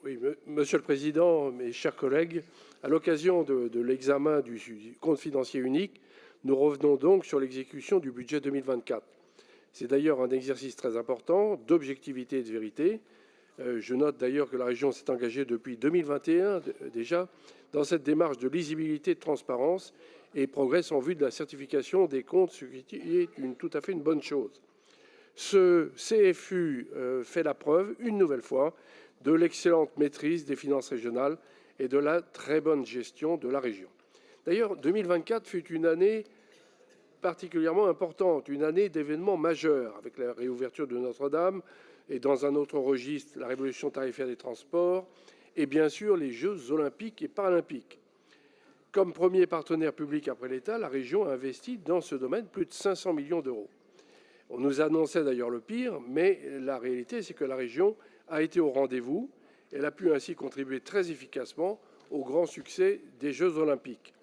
Oui, Monsieur le Président, mes chers collègues, à l'occasion de l'examen du compte financier unique, nous revenons donc sur l'exécution du budget 2024. C'est d'ailleurs un exercice très important d'objectivité et de vérité. Je note d'ailleurs que la région s'est engagée depuis 2021 déjà dans cette démarche de lisibilité et de transparence et progresse en vue de la certification des comptes, ce qui est tout à fait une bonne chose. Ce CFU fait la preuve, une nouvelle fois, de l'excellente maîtrise des finances régionales et de la très bonne gestion de la région. D'ailleurs, 2024 fut une année particulièrement importante, une année d'événements majeurs, avec la réouverture de Notre-Dame et dans un autre registre, la révolution tarifaire des transports et bien sûr les Jeux olympiques et paralympiques. Comme premier partenaire public après l'État, la région a investi dans ce domaine plus de 500 millions d'euros. On nous annonçait d'ailleurs le pire, mais la réalité, c'est que la région a été au rendez-vous. Elle a pu ainsi contribuer très efficacement au grand succès des Jeux olympiques.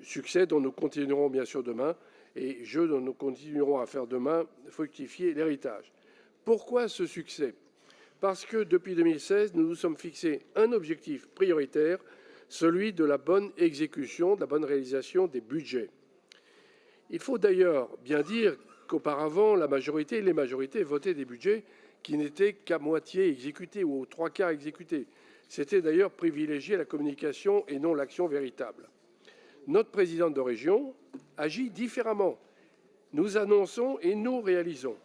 Succès dont nous continuerons bien sûr demain, et Jeux dont nous continuerons à faire demain fructifier l'héritage. Pourquoi ce succès? Parce que depuis 2016, nous nous sommes fixés un objectif prioritaire, celui de la bonne exécution, de la bonne réalisation des budgets. Il faut d'ailleurs bien dire qu'auparavant, les majorités votaient des budgets qui n'étaient qu'à moitié exécutés ou aux trois quarts exécutés. C'était d'ailleurs privilégier la communication et non l'action véritable. Notre présidente de région agit différemment. Nous annonçons et nous réalisons.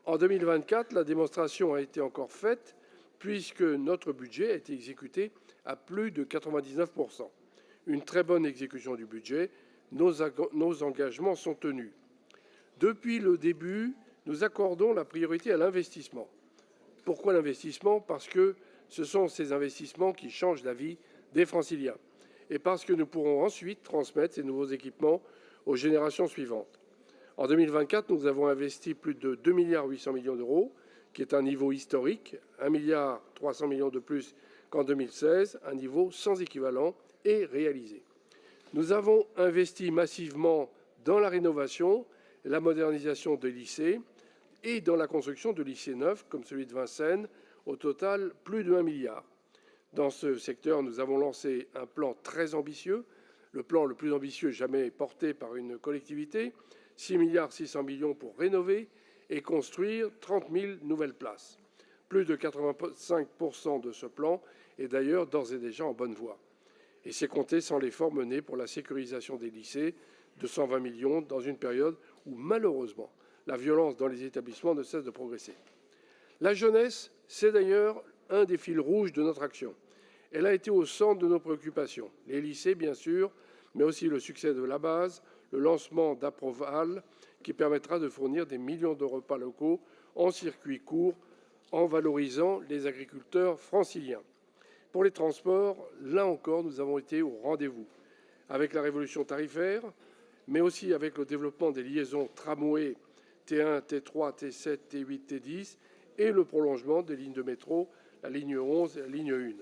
En 2024, la démonstration a été encore faite puisque notre budget a été exécuté à plus de 99%. Une très bonne exécution du budget, nos engagements sont tenus. Depuis le début, nous accordons la priorité à l'investissement. Pourquoi l'investissement? Parce que ce sont ces investissements qui changent la vie des Franciliens et parce que nous pourrons ensuite transmettre ces nouveaux équipements aux générations suivantes. En 2024, nous avons investi plus de 2,8 milliards d'euros, qui est un niveau historique, 1,3 milliard de plus qu'en 2016, un niveau sans équivalent et réalisé. Nous avons investi massivement dans la rénovation, la modernisation des lycées et dans la construction de lycées neufs, comme celui de Vincennes, au total plus de 1 milliard. Dans ce secteur, nous avons lancé un plan très ambitieux, le plan le plus ambitieux jamais porté par une collectivité, 6,6 milliards pour rénover et construire 30 000 nouvelles places. Plus de 85% de ce plan est d'ailleurs d'ores et déjà en bonne voie. Et c'est compté sans l'effort mené pour la sécurisation des lycées de 120 millions dans une période où, malheureusement, la violence dans les établissements ne cesse de progresser. La jeunesse, c'est d'ailleurs un des fils rouges de notre action. Elle a été au centre de nos préoccupations. Les lycées, bien sûr, mais aussi le succès de la base, le lancement d'Aproval, qui permettra de fournir des millions de repas locaux en circuit court, en valorisant les agriculteurs franciliens. Pour les transports, là encore, nous avons été au rendez-vous, avec la révolution tarifaire, mais aussi avec le développement des liaisons tramway T1, T3, T7, T8, T10 et le prolongement des lignes de métro, la ligne 11 et la ligne 1.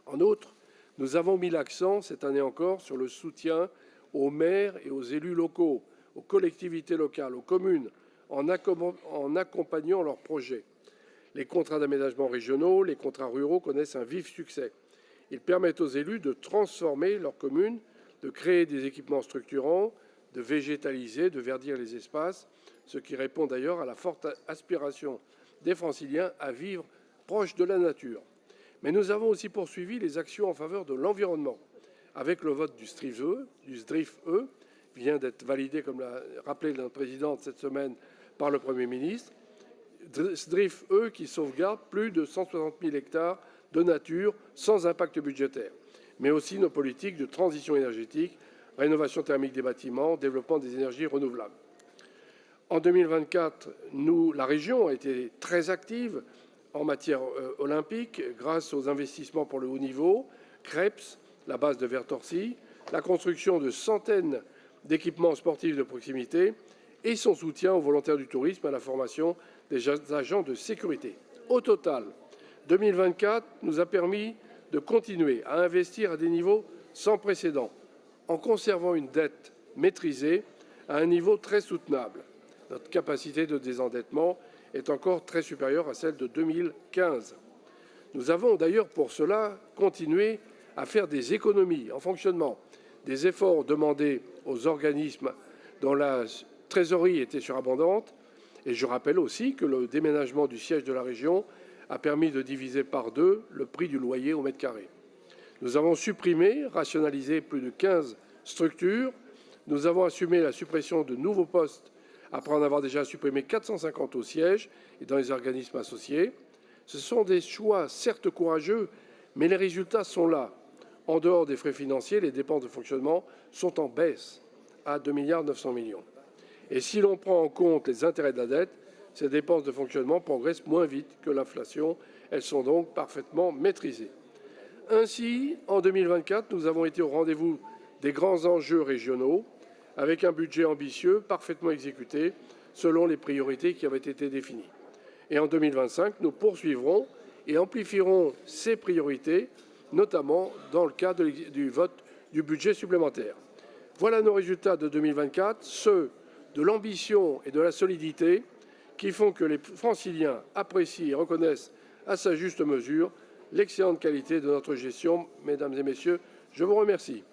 En outre, nous avons mis l'accent, cette année encore, sur le soutien aux maires et aux élus locaux, aux collectivités locales, aux communes, en accompagnant leurs projets. Les contrats d'aménagement régionaux, les contrats ruraux connaissent un vif succès. Ils permettent aux élus de transformer leur commune, de créer des équipements structurants, de végétaliser, de verdir les espaces, ce qui répond d'ailleurs à la forte aspiration des Franciliens à vivre proche de la nature. Mais nous avons aussi poursuivi les actions en faveur de l'environnement, avec le vote du SDRIF-E, qui vient d'être validé, comme l'a rappelé notre présidente cette semaine, par le Premier ministre. SDRIF-E qui sauvegarde plus de 160 000 hectares de nature sans impact budgétaire, mais aussi nos politiques de transition énergétique, rénovation thermique des bâtiments, développement des énergies renouvelables. En 2024, la région a été très active en matière olympique grâce aux investissements pour le haut niveau, CREPS, la base de Vertorcy, la construction de centaines d'équipements sportifs de proximité et son soutien aux volontaires du tourisme et à la formation des agents de sécurité. Au total, 2024 nous a permis de continuer à investir à des niveaux sans précédent, en conservant une dette maîtrisée à un niveau très soutenable. Notre capacité de désendettement est encore très supérieure à celle de 2015. Nous avons d'ailleurs pour cela continué à faire des économies en fonctionnement, des efforts demandés aux organismes dont la trésorerie était surabondante. Et je rappelle aussi que le déménagement du siège de la région a permis de diviser par 2 le prix du loyer au mètre carré. Nous avons supprimé, rationalisé plus de 15 structures. Nous avons assumé la suppression de nouveaux postes après en avoir déjà supprimé 450 au siège et dans les organismes associés. Ce sont des choix certes courageux, mais les résultats sont là. En dehors des frais financiers, les dépenses de fonctionnement sont en baisse à 2,9 milliards. Et si l'on prend en compte les intérêts de la dette, ces dépenses de fonctionnement progressent moins vite que l'inflation. Elles sont donc parfaitement maîtrisées. Ainsi, en 2024, nous avons été au rendez-vous des grands enjeux régionaux, avec un budget ambitieux, parfaitement exécuté, selon les priorités qui avaient été définies. Et en 2025, nous poursuivrons et amplifierons ces priorités, notamment dans le cadre du vote du budget supplémentaire. Voilà nos résultats de 2024, ceux de l'ambition et de la solidité qui font que les Franciliens apprécient et reconnaissent à sa juste mesure l'excellente qualité de notre gestion. Mesdames et messieurs, je vous remercie.